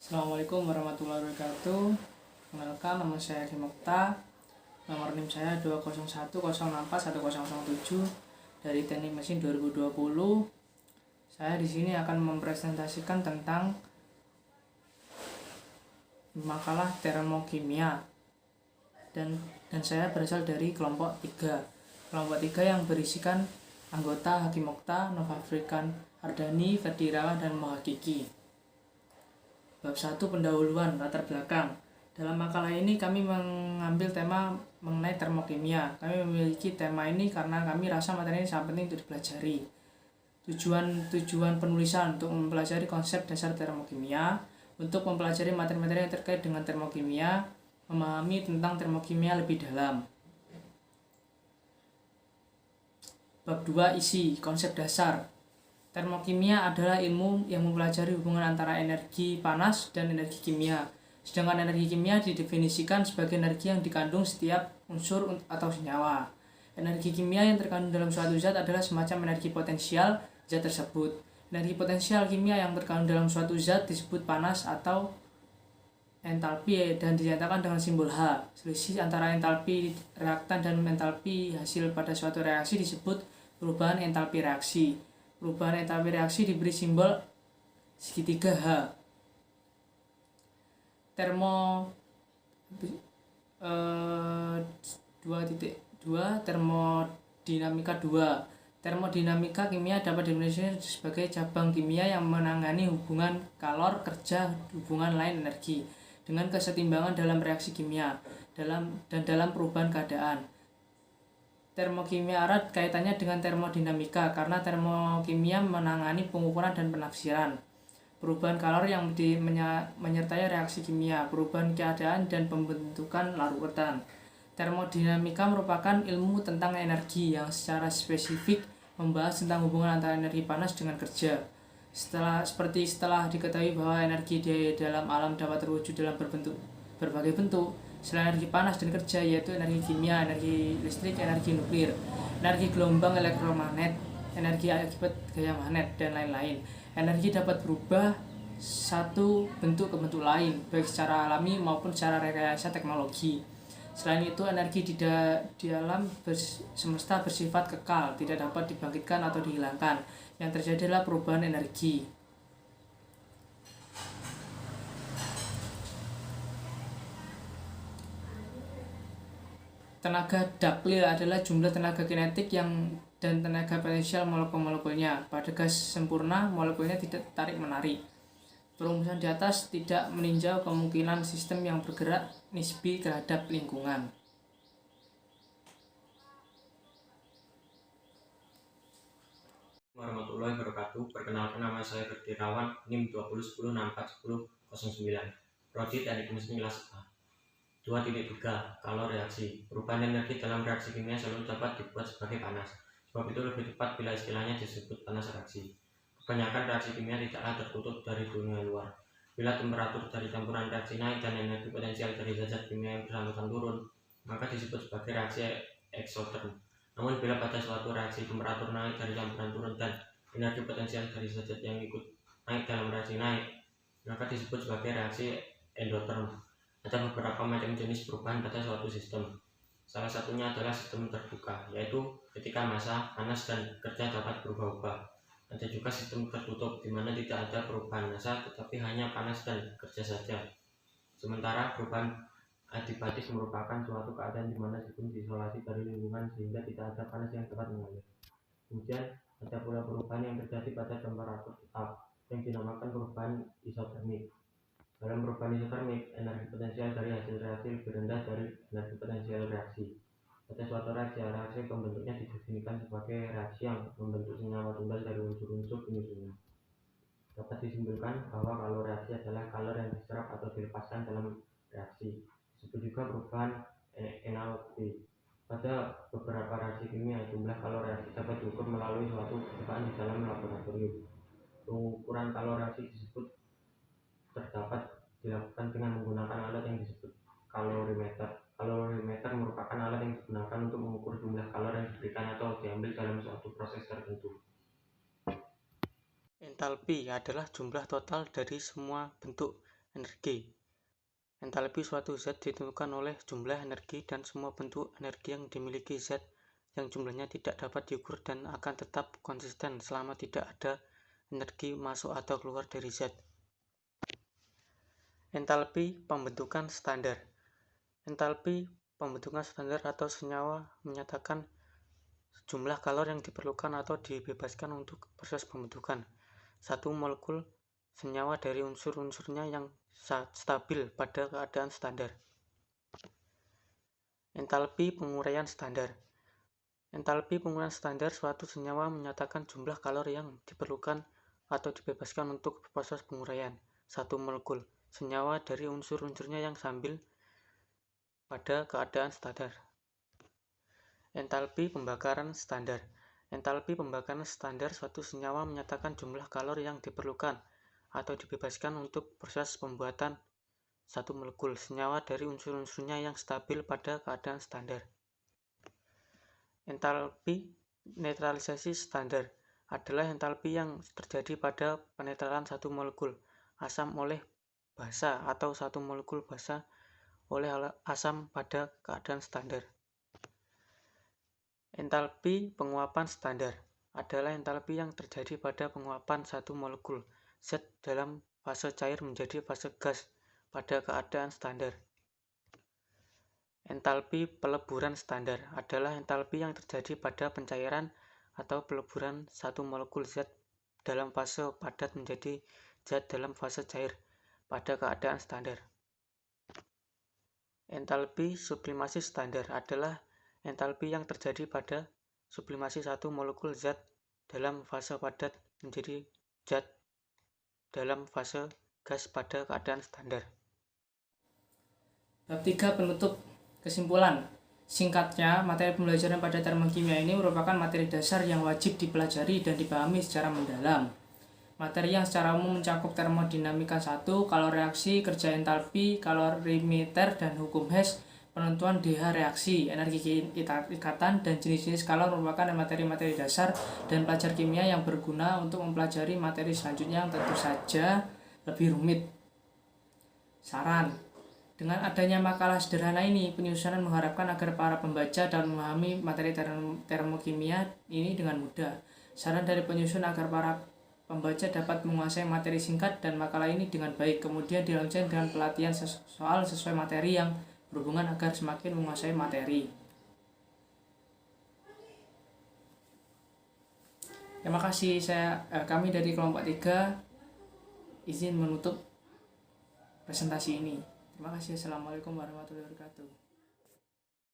Assalamualaikum warahmatullahi wabarakatuh. Kenalkan, nama saya Adi Mokta. Nomor NIM saya 201064107 dari Teknik Mesin 2020. Saya di sini akan mempresentasikan tentang makalah termokimia. Dan saya berasal dari kelompok 3. Kelompok 3 yang berisikan anggota Hakim Mokta, Nova Afrikan Ardani, Ferdi Irawan, dan Mohakiki. Bab 1, pendahuluan latar belakang. Dalam makalah ini kami mengambil tema mengenai termokimia. Kami memiliki tema ini karena kami rasa materi ini sangat penting untuk dipelajari. Tujuan penulisan untuk mempelajari konsep dasar termokimia, untuk mempelajari materi-materi yang terkait dengan termokimia, memahami tentang termokimia lebih dalam. Bab 2, isi konsep dasar. Termokimia adalah ilmu yang mempelajari hubungan antara energi panas dan energi kimia. Sedangkan energi kimia didefinisikan sebagai energi yang dikandung setiap unsur atau senyawa. Energi kimia yang terkandung dalam suatu zat adalah semacam energi potensial zat tersebut. Energi potensial kimia yang terkandung dalam suatu zat disebut panas atau entalpi dan dinyatakan dengan simbol H. Selisih antara entalpi reaktan dan entalpi hasil pada suatu reaksi disebut perubahan entalpi reaksi. Perubahan entalpi reaksi diberi simbol segitiga H. Termodinamika 2. Termodinamika kimia dapat didefinisikan sebagai cabang kimia yang menangani hubungan kalor kerja hubungan lain energi dengan kesetimbangan dalam reaksi kimia dalam perubahan keadaan. Termokimia erat kaitannya dengan termodinamika karena termokimia menangani pengukuran dan penafsiran perubahan kalor yang menyertai reaksi kimia, perubahan keadaan, dan pembentukan larutan. Termodinamika merupakan ilmu tentang energi yang secara spesifik membahas tentang hubungan antara energi panas dengan kerja. Setelah diketahui bahwa energi di dalam alam dapat terwujud dalam berbagai bentuk, selain energi panas dan kerja, yaitu energi kimia, energi listrik, energi nuklir, energi gelombang elektromagnet, energi akibat gaya magnet, dan lain-lain. Energi dapat berubah satu bentuk ke bentuk lain, baik secara alami maupun secara rekayasa teknologi. Selain itu, energi di alam semesta bersifat kekal, tidak dapat dibangkitkan atau dihilangkan. Yang terjadi adalah perubahan energi. Tenaga daklil adalah jumlah tenaga kinetik dan tenaga potensial molekul-molekulnya. Pada gas sempurna, molekulnya tidak tarik-menarik. Perumusan di atas tidak meninjau kemungkinan sistem yang bergerak nisbi terhadap lingkungan. Warahmatullahi wabarakatuh. Perkenalkan, nama saya Ferdi Irawan, NIM 2010641009, Prodi Teknik Mesin kelas A. 2.3 Kalor reaksi. Perubahan energi dalam reaksi kimia selalu dapat dibuat sebagai panas. Sebab itu lebih tepat bila istilahnya disebut panas reaksi. Kebanyakan reaksi kimia tidaklah tertutup dari dunia luar. Bila temperatur dari campuran reaksi naik dan energi potensial dari zat kimia yang bersangkutan turun, maka disebut sebagai reaksi eksoterm. Namun bila pada suatu reaksi temperatur naik dari campuran turun dan energi potensial dari zat yang ikut naik dalam reaksi naik, maka disebut sebagai reaksi endoterm. Ada beberapa macam jenis perubahan pada suatu sistem. Salah satunya adalah sistem terbuka, yaitu ketika massa, panas, dan kerja dapat berubah-ubah. Ada juga sistem tertutup, di mana tidak ada perubahan massa, tetapi hanya panas dan kerja saja. Sementara perubahan adiabatis merupakan suatu keadaan di mana sistem diisolasi dari lingkungan sehingga tidak ada panas yang dapat mengalir. Kemudian ada pula perubahan yang terjadi pada temperatur tetap, yang dinamakan perubahan isotermik. Dalam perubahan isotermik, energi potensial dari hasil reaksi lebih rendah dari energi potensial reaksi. Pada suatu reaksi pembentuknya didefinisikan sebagai reaksi yang membentuk senyawa tunggal dari unsur-unsur penyusunnya. Dapat disimpulkan bahwa kalor reaksi adalah kalor yang diserap atau dilepaskan dalam reaksi. Disebut juga perubahan entalpi. Pada beberapa reaksi kimia, jumlah kalor reaksi dapat diukur melalui suatu percobaan di dalam laboratorium. Pengukuran kalor reaksi disebut terdapat dilakukan dengan menggunakan alat yang disebut kalorimeter. Kalorimeter merupakan alat yang digunakan untuk mengukur jumlah kalor yang diberikan atau diambil dalam suatu proses tertentu. Entalpi adalah jumlah total dari semua bentuk energi. Entalpi suatu zat ditentukan oleh jumlah energi dan semua bentuk energi yang dimiliki zat yang jumlahnya tidak dapat diukur dan akan tetap konsisten selama tidak ada energi masuk atau keluar dari zat. Entalpi pembentukan standar. Entalpi pembentukan standar atau senyawa menyatakan jumlah kalor yang diperlukan atau dibebaskan untuk proses pembentukan satu molekul senyawa dari unsur-unsurnya yang stabil pada keadaan standar. Entalpi penguraian standar. Entalpi penguraian standar suatu senyawa menyatakan jumlah kalor yang diperlukan atau dibebaskan untuk proses penguraian satu molekul senyawa dari unsur-unsurnya yang stabil pada keadaan standar. Entalpi pembakaran standar. Entalpi pembakaran standar suatu senyawa menyatakan jumlah kalor yang diperlukan atau dibebaskan untuk proses pembuatan satu molekul senyawa dari unsur-unsurnya yang stabil pada keadaan standar. Entalpi netralisasi standar adalah entalpi yang terjadi pada penetralan satu molekul asam oleh basa atau satu molekul basa oleh asam pada keadaan standar. Entalpi penguapan standar adalah entalpi yang terjadi pada penguapan satu molekul zat dalam fase cair menjadi fase gas pada keadaan standar. Entalpi peleburan standar adalah entalpi yang terjadi pada pencairan atau peleburan satu molekul zat dalam fase padat menjadi zat dalam fase cair pada keadaan standar. Entalpi sublimasi standar adalah entalpi yang terjadi pada sublimasi satu molekul zat dalam fase padat menjadi zat dalam fase gas pada keadaan standar. Bab 3 penutup. Kesimpulan. Singkatnya, materi pembelajaran pada termokimia ini merupakan materi dasar yang wajib dipelajari dan dipahami secara mendalam. Materi yang secara umum mencakup termodinamika 1, kalor reaksi, kerja entalpi, kalorimeter, dan hukum Hess, penentuan DH reaksi, energi ikatan, dan jenis-jenis kalor merupakan materi-materi dasar dan pelajar kimia yang berguna untuk mempelajari materi selanjutnya yang tentu saja lebih rumit. Saran. Dengan adanya makalah sederhana ini, penyusunan mengharapkan agar para pembaca dapat memahami materi termokimia ini dengan mudah. Saran dari penyusun agar para pembaca dapat menguasai materi singkat dan makalah ini dengan baik, kemudian dilanjutkan dengan pelatihan soal sesuai materi yang berhubungan agar semakin menguasai materi. Terima kasih, kami dari kelompok 3 izin menutup presentasi ini. Terima kasih. Assalamualaikum warahmatullahi wabarakatuh.